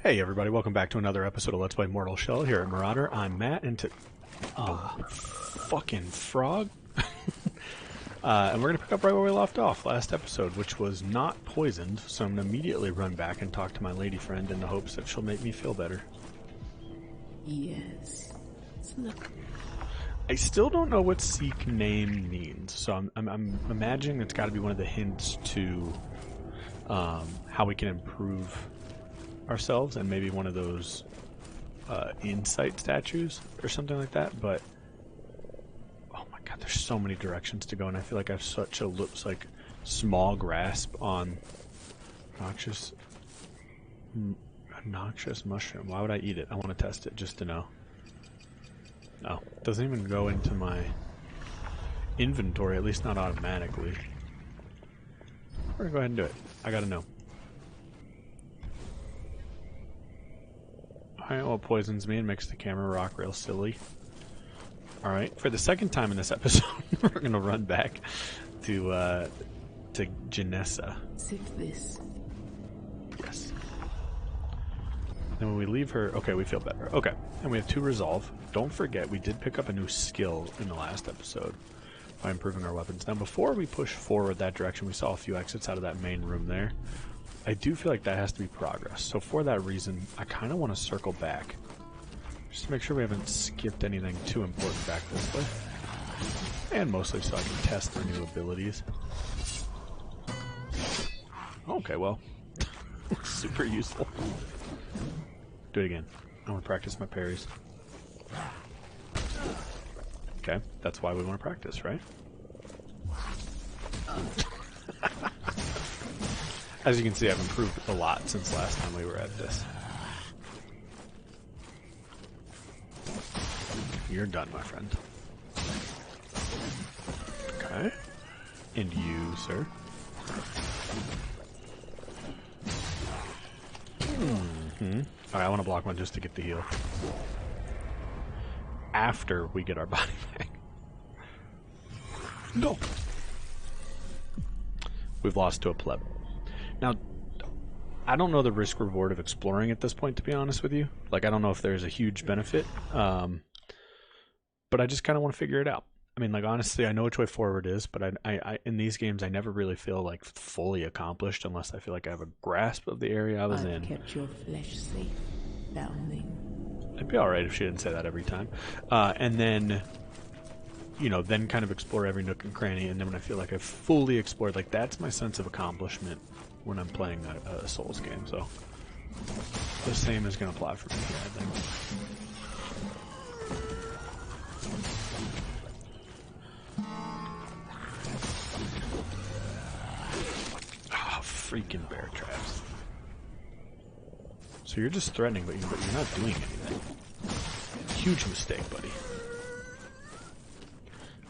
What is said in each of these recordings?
Hey everybody, welcome back to another episode of Let's Play Mortal Shell here at MurrOtter. I'm Matt, and fucking frog. And we're gonna pick up right where we left off last episode, which was not poisoned, so I'm gonna immediately run back and talk to my lady friend in the hopes that she'll make me feel better. Yes. I still don't know what seek name means, so I'm imagining it's got to be one of the hints to how we can improve ourselves, and maybe one of those insight statues or something like that. But oh my god, there's so many directions to go, and I feel like I have such a small grasp on noxious mushroom. Why would I eat it? I want to test it just to know. No, it doesn't even go into my inventory, at least not automatically. We're gonna go ahead and do it. I gotta know. Alright, what poisons me and makes the camera rock real silly. Alright, for the second time in this episode, we're gonna run back to Janessa. Sip this. Yes. And when we leave her... Okay, we feel better. Okay, and we have 2 resolve. Don't forget, we did pick up a new skill in the last episode by improving our weapons. Now, before we push forward that direction, we saw a few exits out of that main room there. I do feel like that has to be progress. So for that reason, I kind of want to circle back. Just to make sure we haven't skipped anything too important back this way. And mostly so I can test our new abilities. Okay, well. Super useful. Do it again. I want to practice my parries. Okay, that's why we want to practice, right? As you can see, I've improved a lot since last time we were at this. You're done, my friend. Okay. And you, sir. Alright, I want to block one just to get the heal. After we get our body back. No! We've lost to a pleb. Now, I don't know the risk reward of exploring at this point, to be honest with you. Like, I don't know if there's a huge benefit. But I just kind of want to figure it out. I mean, like, honestly, I know which way forward is, but I in these games, I never really feel, like, fully accomplished unless I feel like I have a grasp of the area I was in. Kept your flesh safe, foundling. I'd be alright if she didn't say that every time. And then, you know, then kind of explore every nook and cranny, and then when I feel like I've fully explored, like, that's my sense of accomplishment when I'm playing a Souls game, so the same is going to apply for me here, I think. Ah, freaking bear traps. So you're just threatening, but you're not doing anything. Huge mistake, buddy.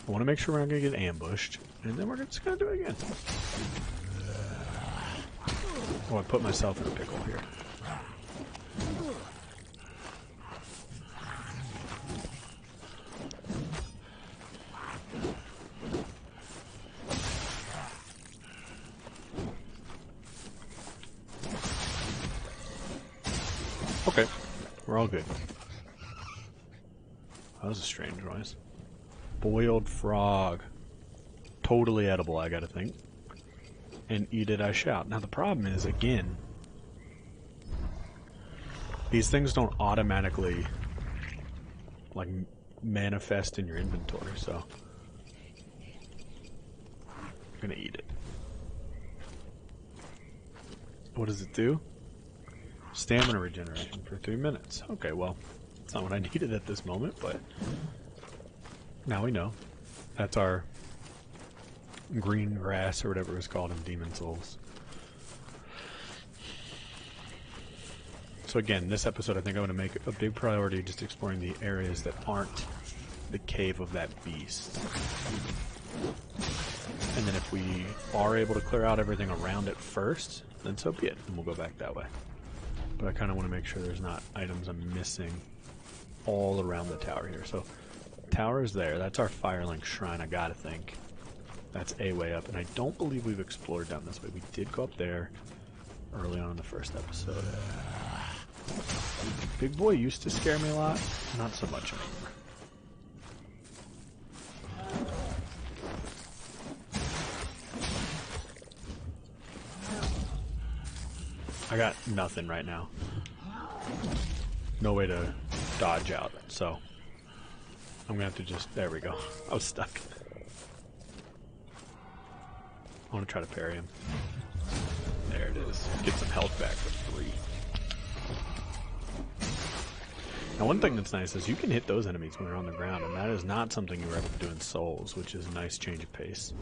I want to make sure we're not going to get ambushed, and then we're just going to do it again. Oh, I put myself in a pickle here. Okay, we're all good. That was a strange noise. Boiled frog. Totally edible, I gotta think. And eat it I shall. Now the problem is, again, these things don't automatically, like, manifest in your inventory, so I'm gonna eat it. What does it do? Stamina regeneration for 3 minutes. Okay, well, it's not what I needed at this moment, but now we know. That's our green grass, or whatever it's called in Demon Souls. So again, this episode I think I'm going to make a big priority just exploring the areas that aren't the cave of that beast. And then if we are able to clear out everything around it first, then so be it, and we'll go back that way. But I kind of want to make sure there's not items I'm missing all around the tower here. So, tower is there. That's our Firelink Shrine, I gotta think. That's a way up, and I don't believe we've explored down this way. We did go up there early on in the first episode. Big boy used to scare me a lot, not so much anymore. I got nothing right now. No way to dodge out, so I'm gonna have to just, there we go. I was stuck. I want to try to parry him. There it is. Get some health back for free. Now one thing that's nice is you can hit those enemies when they're on the ground, and that is not something you were able to do in Souls, which is a nice change of pace.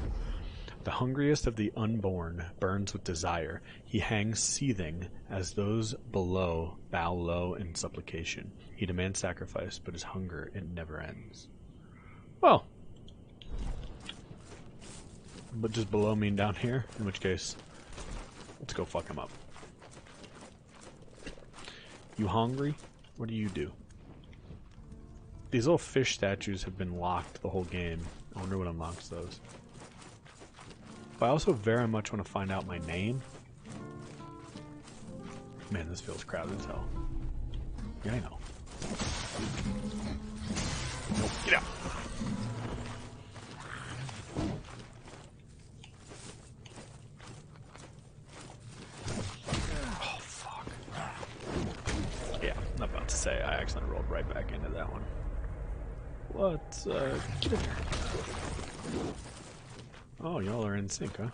The hungriest of the unborn burns with desire. He hangs seething as those below bow low in supplication. He demands sacrifice, but his hunger, it never ends. Well, but does below mean down here? In which case, let's go fuck him up. You hungry? What do you do? These little fish statues have been locked the whole game. I wonder what unlocks those. But I also very much want to find out my name. Man, this feels crowded as hell. Yeah, I know. Nope, get out. Oh, fuck. Yeah, I'm about to say, I accidentally rolled right back into that one. Let's, get in there. Oh, y'all are in sync, huh?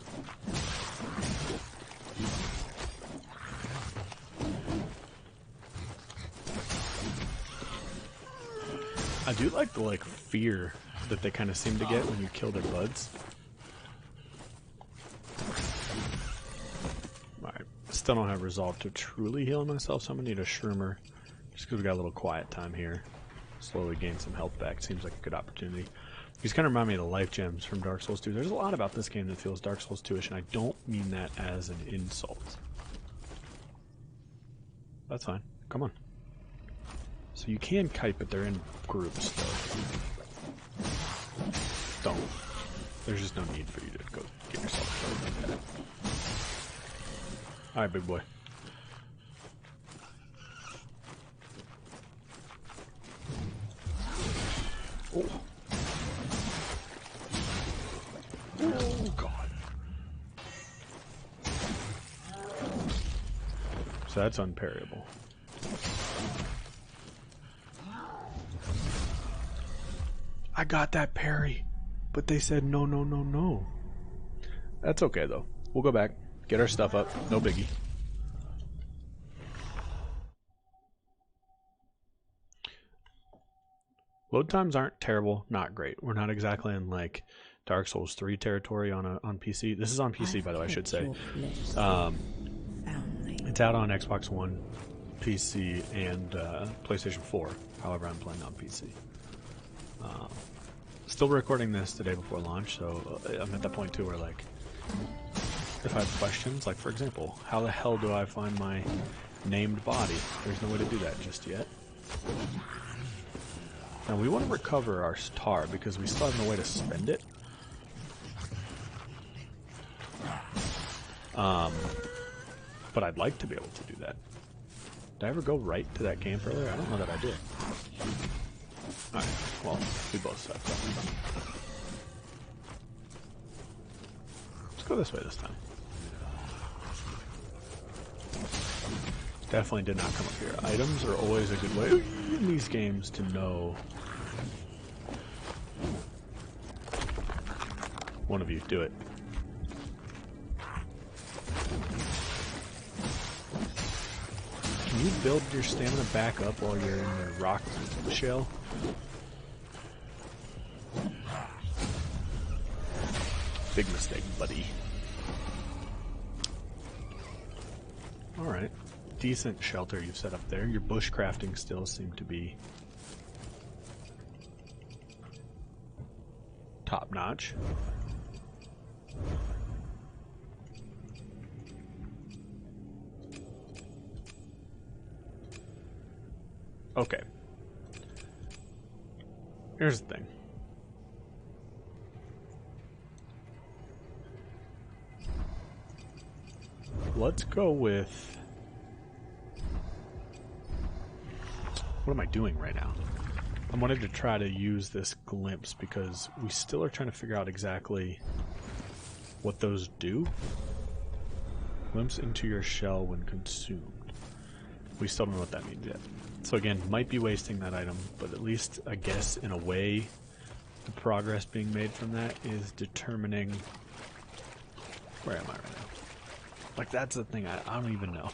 I do like the fear that they kind of seem to get when you kill their buds. Alright, still don't have resolve to truly heal myself, so I'm gonna need a shroomer. Just because we got a little quiet time here. Slowly gain some health back, seems like a good opportunity. These kind of remind me of the life gems from Dark Souls 2. There's a lot about this game that feels Dark Souls 2-ish, and I don't mean that as an insult. That's fine. Come on. So you can kite, but they're in groups, though. Don't. There's just no need for you to go get yourself killed like that. Alright, big boy. Oh. Oh, God. So that's unparryable. I got that parry, but they said no, no, no, no. That's okay, though. We'll go back, get our stuff up. No biggie. Load times aren't terrible, not great. We're not exactly in Dark Souls 3 territory on PC. This is on PC, by the way, I should say. It's out on Xbox One, PC, and PlayStation 4. However, I'm playing on PC. Still recording this the day before launch, so I'm at that point too where if I have questions, for example, how the hell do I find my named body? There's no way to do that just yet. Now we want to recover our star because we still have no way to spend it. But I'd like to be able to do that. Did I ever go right to that camp earlier? I don't know that I did. Alright, well, we both suck. Let's go this way this time. Definitely did not come up here. Items are always a good way in these games to know. One of you, do it. Can you build your stamina back up while you're in the rock shell? Big mistake, buddy. Alright. Decent shelter you've set up there. Your bushcrafting skills seem to be top notch. Okay. Here's the thing. Let's go with What am I doing right now? I wanted to try to use this glimpse because we still are trying to figure out exactly what those do. Glimpse into your shell when consumed. We still don't know what that means yet. So again, might be wasting that item, but at least I guess in a way the progress being made from that is determining... Where am I right now? Like, that's the thing, I don't even know.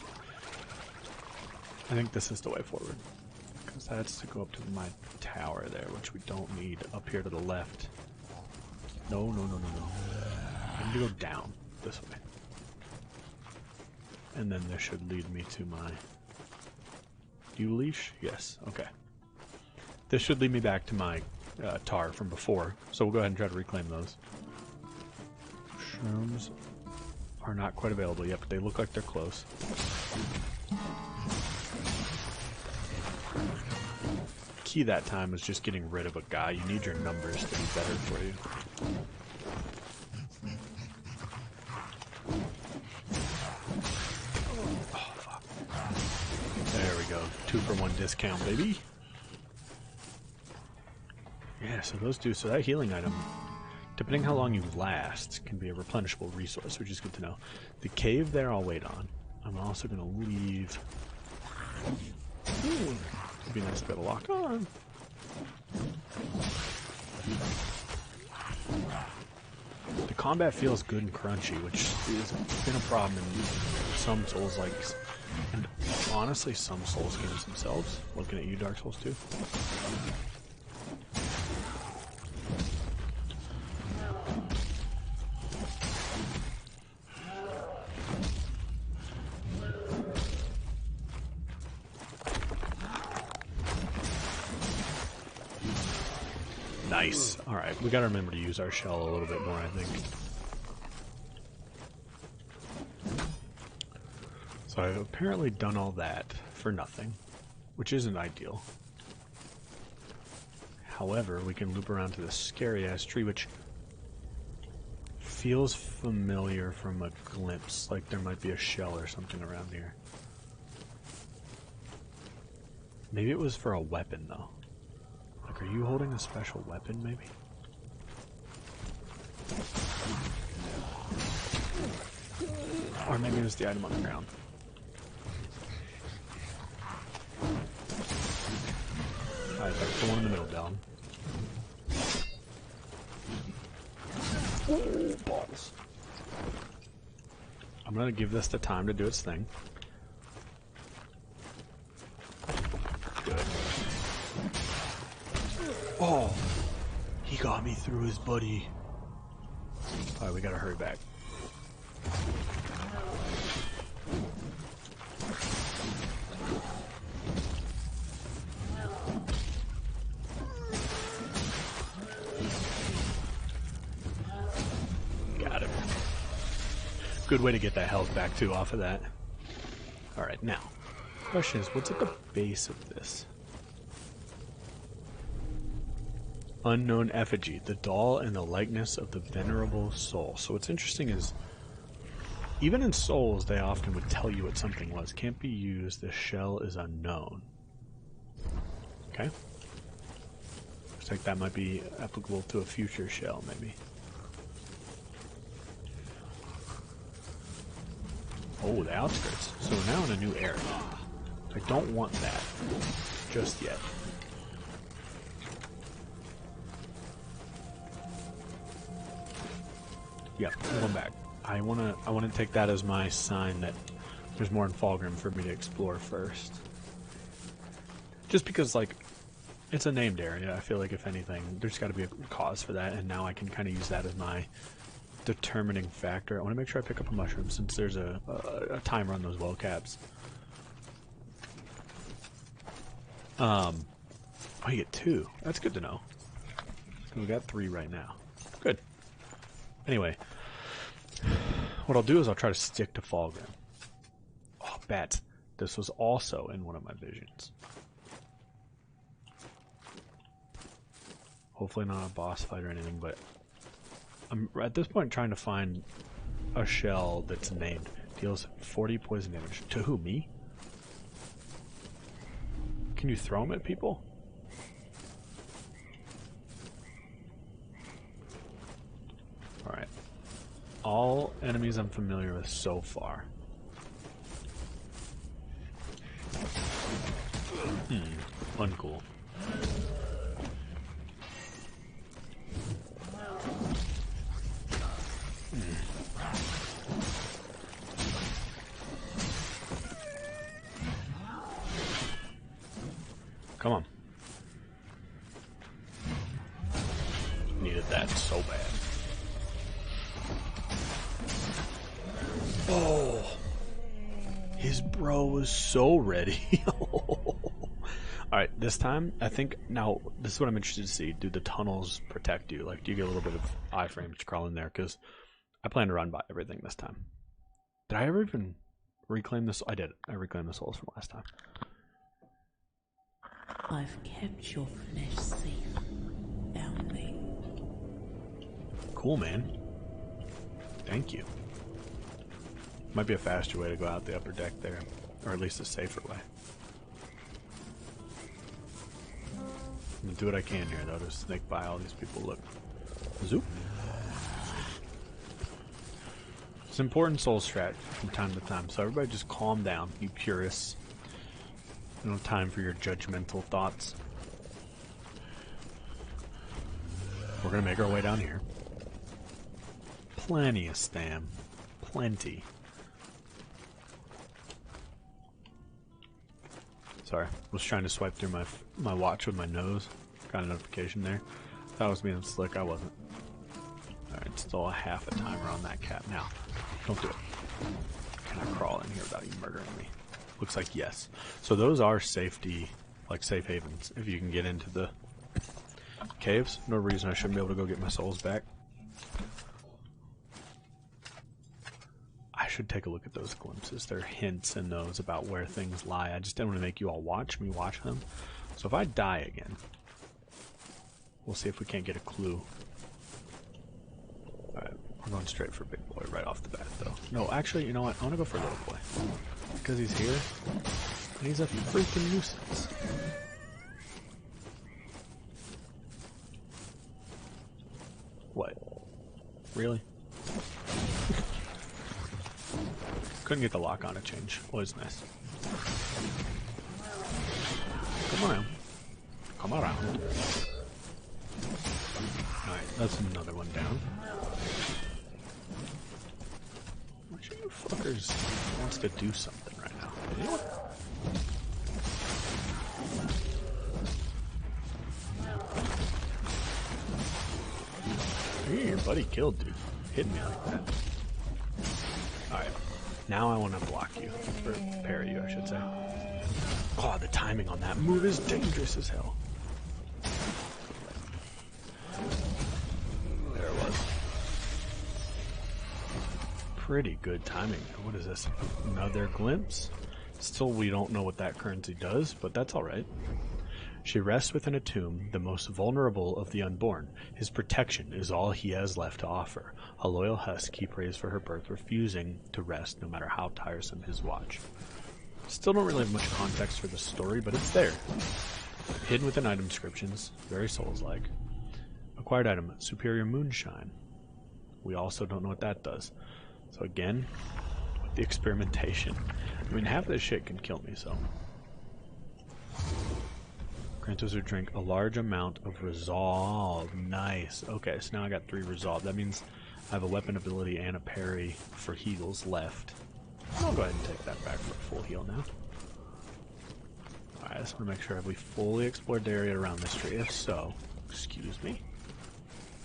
I think this is the way forward. Because that's to go up to my tower there, which we don't need up here to the left. No, no, no, no, no. I need to go down this way. And then this should lead me to my... Do you leash? Yes, okay. This should lead me back to my tar from before, so we'll go ahead and try to reclaim those. Shrooms are not quite available yet, but they look like they're close. Key that time was just getting rid of a guy. You need your numbers to be better for you. Oh, fuck. There we go. 2-for-1 discount, baby. Yeah, so those do. So that healing item, depending how long you last, can be a replenishable resource, which is good to know. The cave there I'll wait on. I'm also going to leave... It'd be nice to be able to lock on. The combat feels good and crunchy, which has been a problem in some Souls-likes. And honestly, some Souls games themselves. Looking at you, Dark Souls 2. Nice. Alright, we gotta remember to use our shell a little bit more, I think. So I've apparently done all that for nothing, which isn't ideal. However, we can loop around to this scary-ass tree, which feels familiar from a glimpse, like there might be a shell or something around here. Maybe it was for a weapon, though. Like, are you holding a special weapon, maybe? Or maybe it was the item on the ground. Alright, that's the one in the middle down. Ooh, balls. I'm gonna give this the time to do its thing. Good. Oh! He got me through his buddy. Alright, we gotta hurry back. Got him. Good way to get that health back too off of that. Alright, now. Question is, what's at the base of this? Unknown effigy, the doll and the likeness of the venerable soul. So what's interesting is, even in Souls, they often would tell you what something was. Can't be used, the shell is unknown. Okay. Looks like that might be applicable to a future shell, maybe. Oh, the Outskirts. So we're now in a new area. I don't want that just yet. Yep, I'm going back. I wanna take that as my sign that there's more in Falgrim for me to explore first. Just because, like, it's a named area. I feel like if anything, there's got to be a cause for that, and now I can kind of use that as my determining factor. I want to make sure I pick up a mushroom since there's a timer on those well caps. Oh, you get 2. That's good to know. We got 3 right now. Good. Anyway, what I'll do is I'll try to stick to Falgrim. Oh, bats. This was also in one of my visions. Hopefully not a boss fight or anything, but I'm at this point trying to find a shell that's named. Deals 40 poison damage. To who, me? Can you throw them at people? Alright. All enemies I'm familiar with so far. Uncool. Come on. Needed that so bad. Oh! His bro was so ready. Alright, this time, I think, now, this is what I'm interested to see. Do the tunnels protect you? Like, do you get a little bit of iframe to crawl in there? Because I plan to run by everything this time. Did I ever even reclaim this? I did. I reclaimed the souls from last time. I've kept your flesh safe, foundling. Cool, man. Thank you. Might be a faster way to go out the upper deck there. Or at least a safer way. I'm gonna do what I can here, though, to snake by all these people. Look. Zoop. It's an important soul strat from time to time, so everybody just calm down, you purists. No time for your judgmental thoughts. We're gonna make our way down here. Plenty of stam. Plenty. Sorry, was trying to swipe through my watch with my nose. Got a notification there. Thought I was being slick, I wasn't. Alright, still a half a timer on that cat. Now, don't do it. Can I crawl in here without you murdering me? Looks like yes. So those are safety, like safe havens. If you can get into the caves, no reason I shouldn't be able to go get my souls back. I should take a look at those glimpses. There are hints in those about where things lie. I just didn't want to make you all watch me watch them. So if I die again, we'll see if we can't get a clue. Alright, we're going straight for big boy right off the bat, though. No, actually, you know what? I want to go for little boy. Because he's here, and he's a freaking nuisance. What? Really? Couldn't get the lock on to change. Always nice. Come around. Come around. Alright, that's another one down. Which of you fuckers wants to do something right now? You know what? Hey, your buddy killed, dude. Hit me like that. Alright. Now I want to block you. Or parry you, I should say. Oh, the timing on that move is dangerous as hell. There it was. Pretty good timing. What is this? Another glimpse? Still, we don't know what that currency does, but that's alright. She rests within a tomb, the most vulnerable of the unborn. His protection is all he has left to offer. A loyal husk he prays for her birth, refusing to rest no matter how tiresome his watch. Still don't really have much context for the story, but it's there. Hidden within item descriptions, very Souls-like. Acquired item, Superior Moonshine. We also don't know what that does. So again, with the experimentation. I mean, half this shit can kill me, so... Grant us or drink a large amount of resolve. Nice. Okay, so now I got 3 resolve. That means I have a weapon ability and a parry for heals left. I'll go ahead and take that back for a full heal now. Alright, I just want to make sure have we fully explored the area around this tree. If so, excuse me.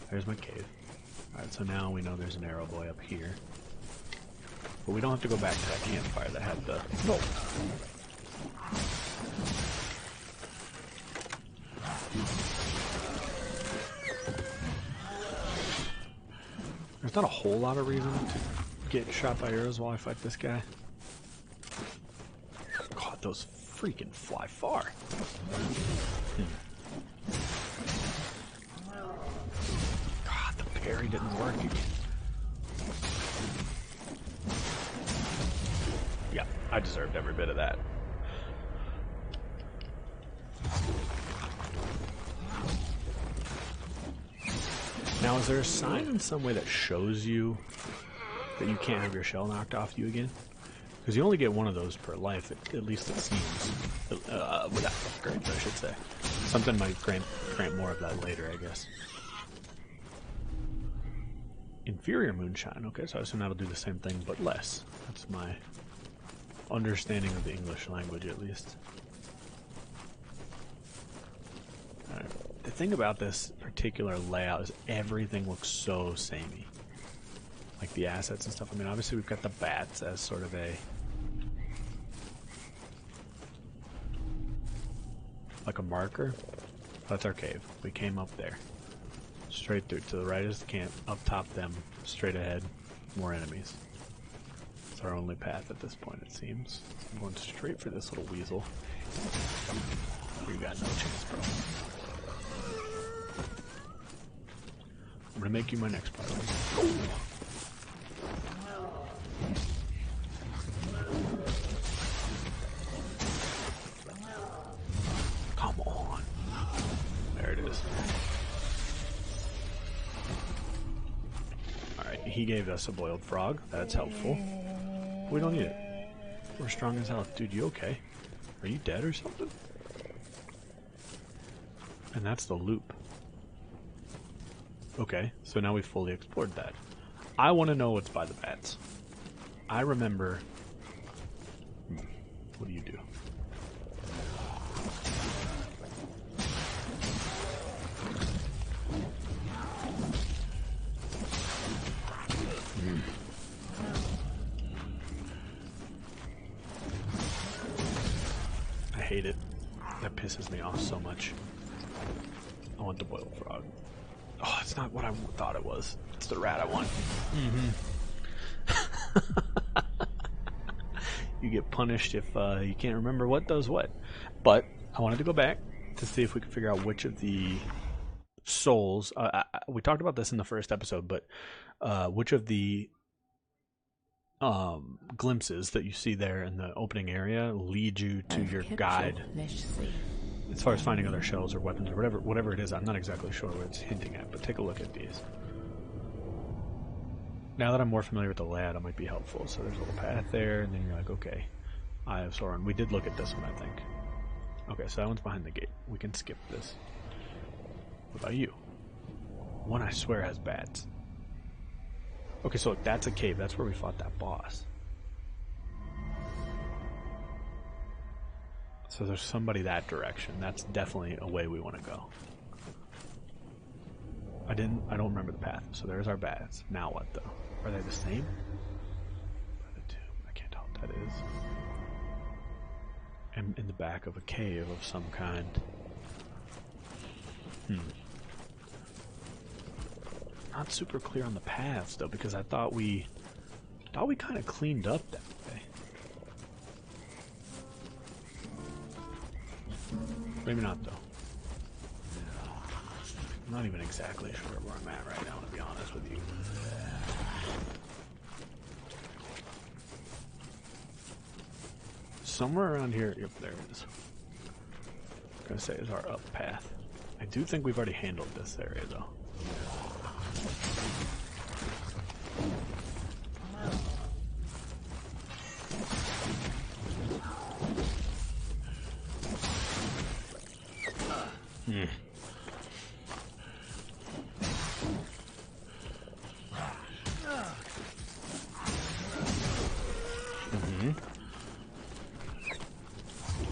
There's my cave. Alright, so now we know there's an arrow boy up here. But we don't have to go back to that campfire that had the... No! There's not a whole lot of reason to get shot by arrows while I fight this guy. God, those freaking fly far. God, the parry didn't work again. Yeah, I deserved every bit of that. Now, is there a sign in some way that shows you that you can't have your shell knocked off you again? Because you only get one of those per life, at least it seems. Without upgrades, I should say. Something might grant more of that later, I guess. Inferior moonshine. Okay, so I assume that'll do the same thing, but less. That's my understanding of the English language, at least. Alright. The thing about this particular layout is everything looks so samey. Like the assets and stuff. I mean, obviously we've got the bats as sort of a... like a marker. That's our cave. We came up there. Straight through. To the right is the camp. Up top them. Straight ahead. More enemies. It's our only path at this point, it seems. I'm going straight for this little weasel. You got no chance, bro. I'm gonna make you my next priority. Come on. There it is. Alright, he gave us a boiled frog. That's helpful. We don't need it. We're strong as hell. Dude, you okay? Are you dead or something? And that's the loop. Okay, so now we've fully explored that. I want to know what's by the bats. I remember... What do you do? I hate it. That pisses me off so much. I want the boiled frog. Oh, it's not what I thought it was. It's the rat I want. You get punished if you can't remember what does what. But I wanted to go back to see if we could figure out which of the souls... we talked about this in the first episode, but which of the glimpses that you see there in the opening area lead you to your guide. As far as finding other shells or weapons or whatever it is, I'm not exactly sure what it's hinting at, but take a look at these. Now that I'm more familiar with the layout, it might be helpful. So there's a little path there, and then you're like, okay, Eye of Sauron. We did look at this one, I think. Okay, so that one's behind the gate. We can skip this. What about you? One I swear has bats. Okay, so look, that's a cave. That's where we fought that boss. So there's somebody that direction. That's definitely a way we want to go. I don't remember the path. So there's our bats. Now what though? Are they the same? I can't tell what that is. I'm in the back of a cave of some kind. Not super clear on the paths though, because I thought we kind of cleaned up that way. Maybe not though. I'm not even exactly sure where I'm at right now, to be honest with you. Somewhere around here, yep, there it is. I'm gonna say is our up path. I do think we've already handled this area though.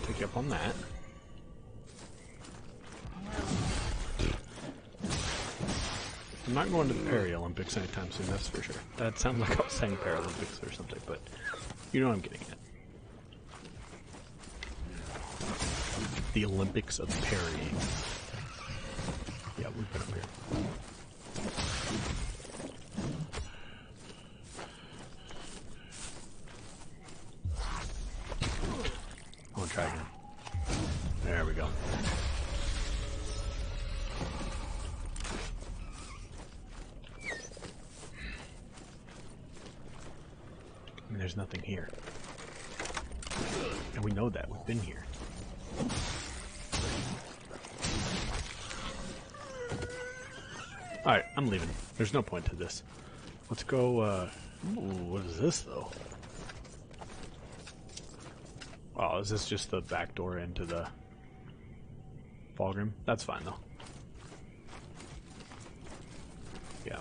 Take you up on that. I'm not going to the Paralympics anytime soon, that's for sure. That sounds like I was saying Paralympics or something, but you know what I'm getting at. The Olympics of parrying. Yeah, we've been up here. I want to try again. There we go. I mean, there's nothing here. And we know that. We've been here. Alright, I'm leaving. There's no point to this. Let's go, ooh, what is this, though? Oh, is this just the back door into the Falgrim? That's fine, though. Yeah.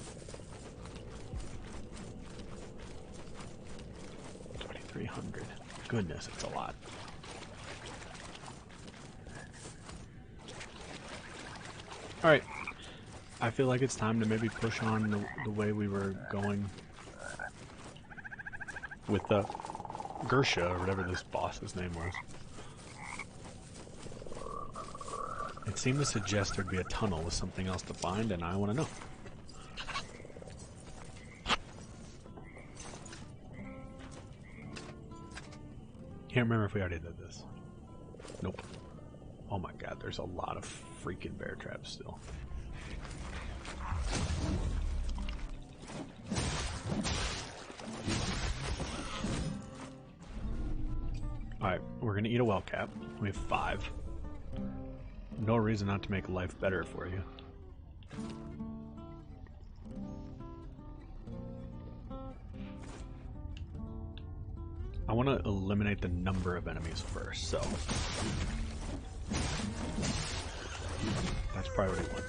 2,300. Goodness, it's a lot. Alright. I feel like it's time to maybe push on the way we were going with the Gersha, or whatever this boss's name was. It seemed to suggest there'd be a tunnel with something else to find, and I want to know. Can't remember if we already did this. Nope. Oh my god, there's a lot of freaking bear traps still. Alright, we're gonna eat a well cap. We have 5. No reason not to make life better for you. I want to eliminate the number of enemies first, so that's priority 1.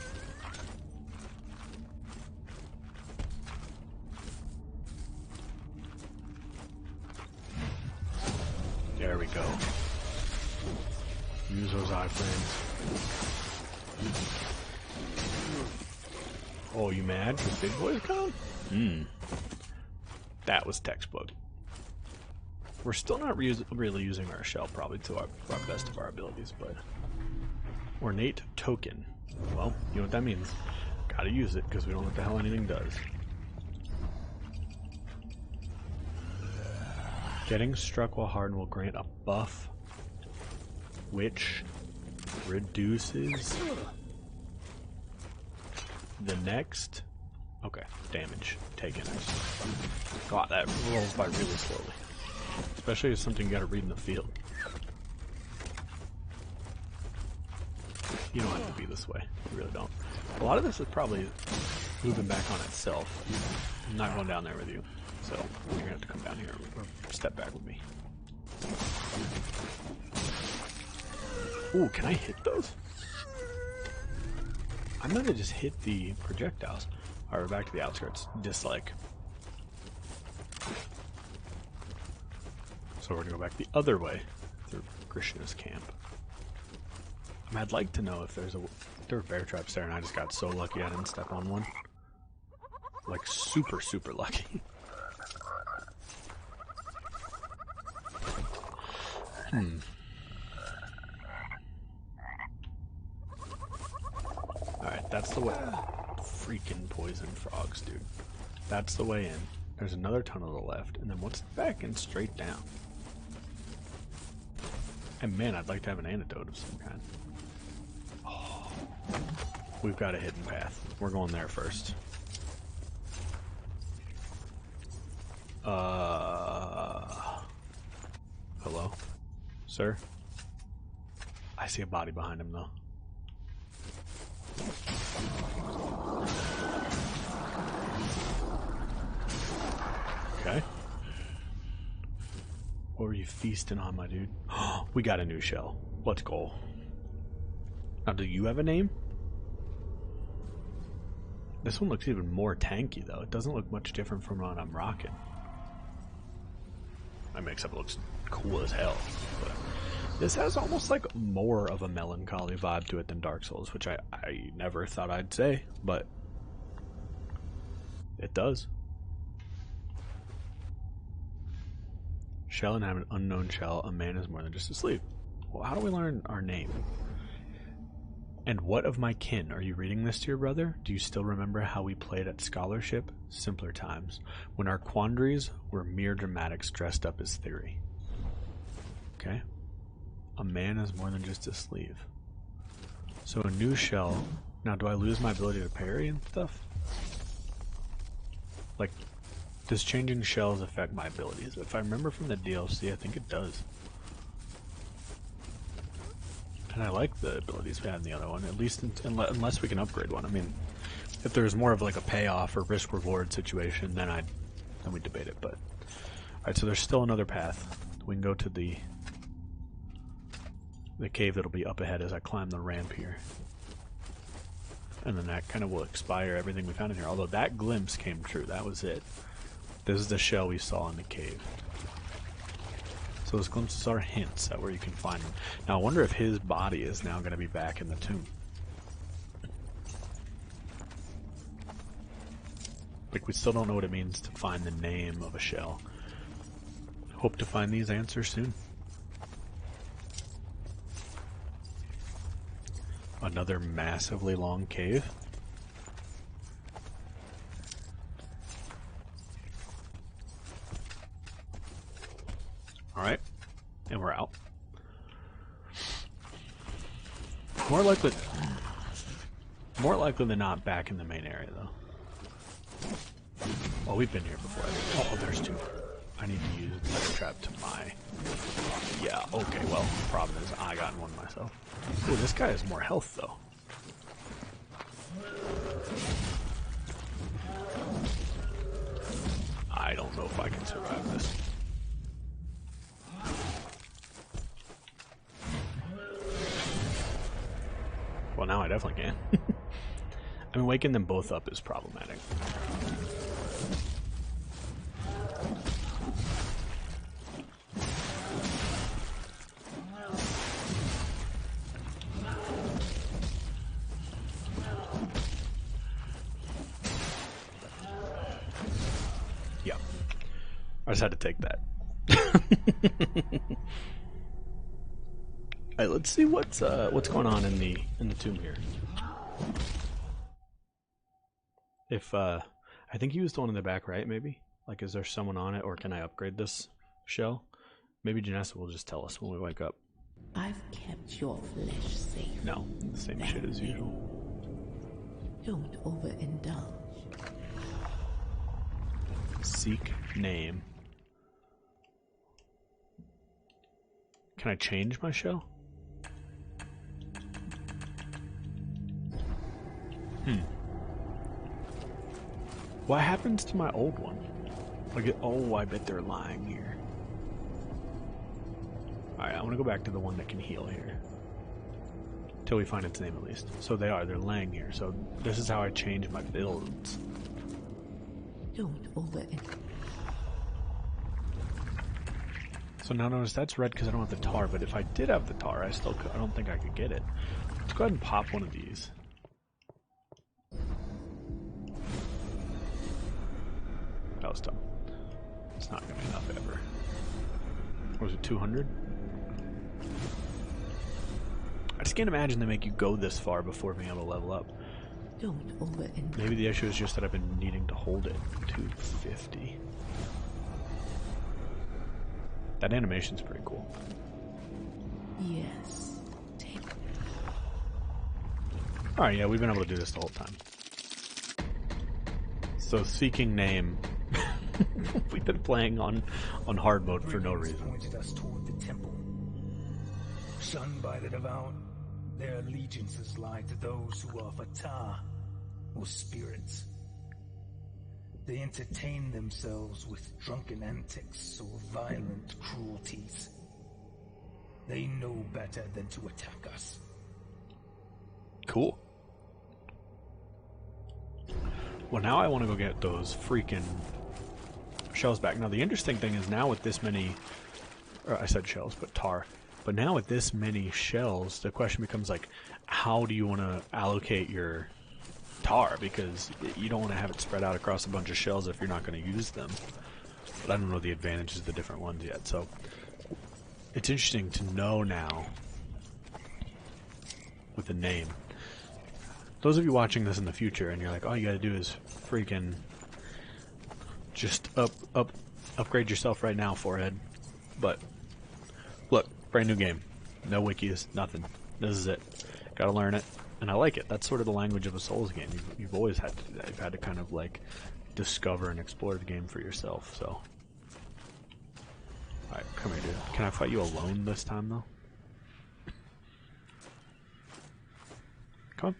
There we go. Use those iframes. Oh, you mad? Because big boys come? That was textbook. We're still not really using our shell, probably to our best of our abilities, but... Ornate token. Well, you know what that means. Gotta use it, because we don't know what the hell anything does. Getting struck while hardened will grant a buff, which reduces the next... Okay, damage taken. God, that rolls by really slowly. Especially if something you gotta read in the field. You don't have to be this way. You really don't. A lot of this is probably moving back on itself. I'm not going down there with you. So, you're gonna have to come down here or step back with me. Ooh, can I hit those? I might have just hit the projectiles. Alright, we're back to the outskirts. Dislike. So we're gonna go back the other way through Krishna's camp. I mean, I'd like to know if there were bear traps there and I just got so lucky I didn't step on one. Like super, super lucky. Alright, that's the way. Freaking poison frogs, dude. That's the way in. There's another tunnel to the left, and then what's back and straight down? And man, I'd like to have an antidote of some kind. Oh, we've got a hidden path. We're going there first. Hello? Sir? I see a body behind him, though. Okay. What were you feasting on, my dude? We got a new shell. Let's go. Now, do you have a name? This one looks even more tanky, though. It doesn't look much different from what I'm rocking. My mix-up looks cool as hell. But this has almost like more of a melancholy vibe to it than Dark Souls, which I never thought I'd say, but it does. Shell and have an unknown shell. A man is more than just asleep. Well, how do we learn our name? And what of my kin? Are you reading this to your brother? Do you still remember how we played at Scholarship? Simpler times, when our quandaries were mere dramatics dressed up as theory. Okay. A man is more than just a sleeve. So a new shell. Now, do I lose my ability to parry and stuff? Like, does changing shells affect my abilities? If I remember from the DLC, I think it does. And I like the abilities we had in the other one, at least unless we can upgrade one. I mean, If there's more of like a payoff or risk reward situation, then we'd debate it. But alright, so there's still another path. We can go to the cave that'll be up ahead as I climb the ramp here. And then that kind of will expire everything we found in here. Although that glimpse came true. That was it. This is the shell we saw in the cave. So those glimpses are hints at where you can find them. Now I wonder if his body is now going to be back in the tomb. Like, we still don't know what it means to find the name of a shell. Hope to find these answers soon. Another massively long cave. Alright, and we're out. More likely than not back in the main area, though. Oh, we've been here before. Oh, there's two. I need to use the letter trap to my... Yeah, okay, well, the problem is I got one myself. Ooh, this guy has more health, though. I don't know if I can survive this. Well, now I definitely can. I mean, waking them both up is problematic. Yeah. I just had to take that. Alright, let's see what's going on in the tomb here. If I think he was the one in the back right, maybe? Like, is there someone on it, or can I upgrade this shell? Maybe Janessa will just tell us when we wake up. I've kept your flesh safe. No, the same shit as usual. Don't overindulge. Seek name. Can I change my shell? What happens to my old one? Like, oh, I bet they're lying here. Alright, I want to go back to the one that can heal here. Till we find its name, at least. So they're laying here. So this is how I change my builds. Don't overindulge. So now notice that's red because I don't have the tar, but if I did have the tar, I don't think I could get it. Let's go ahead and pop one of these. That was dumb. It's not going to be enough ever. What was it, 200? I just can't imagine they make you go this far before being able to level up. Don't overindulge. Maybe the issue is just that I've been needing to hold it. 250. That animation's pretty cool. Yes. Take. Alright, yeah, we've been able to do this the whole time. So, seeking name. We've been playing on hard mode for no reason. Pointed us toward the temple. Shunned by the devout, their allegiances lie to those who are Fatah, or spirits. They entertain themselves with drunken antics or violent cruelties. They know better than to attack us. Cool. Well, now I want to go get those freaking shells back. Now, the interesting thing is now with this many... Or I said shells, but tar. But now with this many shells, the question becomes, like, how do you want to allocate your tar? Because you don't want to have it spread out across a bunch of shells if you're not going to use them. But I don't know the advantages of the different ones yet, so... It's interesting to know now with the name. Those of you watching this in the future and you're like, all you gotta do is freaking just upgrade yourself right now, forehead. But look, brand new game. No wikis, nothing. This is it. Gotta learn it. And I like it. That's sort of the language of a Souls game. You've always had to do that. You've had to kind of like discover and explore the game for yourself, so. Alright, come here, dude. Can I fight you alone this time, though? Come on.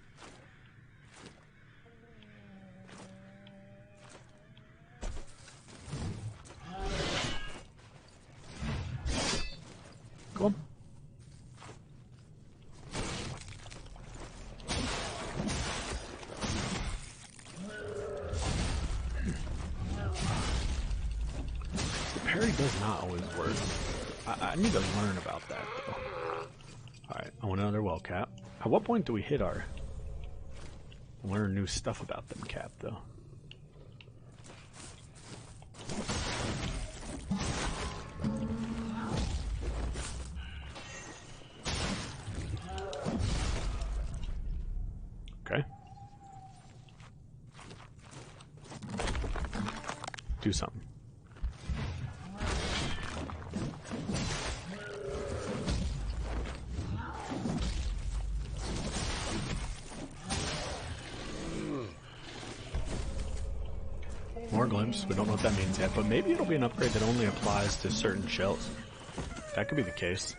not always work. I need to learn about that, though. Alright, I want another well cap. At what point do we hit our... learn new stuff about them cap, though? Okay. Do something. More glimpse. We don't know what that means yet, but maybe it'll be an upgrade that only applies to certain shells. That could be the case.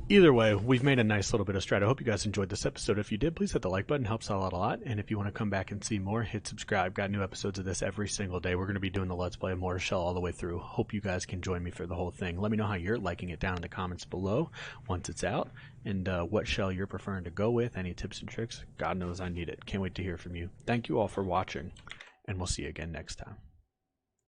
Either way, we've made a nice little bit of stride. I hope you guys enjoyed this episode. If you did, please hit the like button. Helps out a lot. And if you want to come back and see more, hit subscribe. Got new episodes of this every single day. We're going to be doing the Let's Play of Mortar Shell all the way through. Hope you guys can join me for the whole thing. Let me know how you're liking it down in the comments below once it's out. And what shell you're preferring to go with. Any tips and tricks? God knows I need it. Can't wait to hear from you. Thank you all for watching. And we'll see you again next time.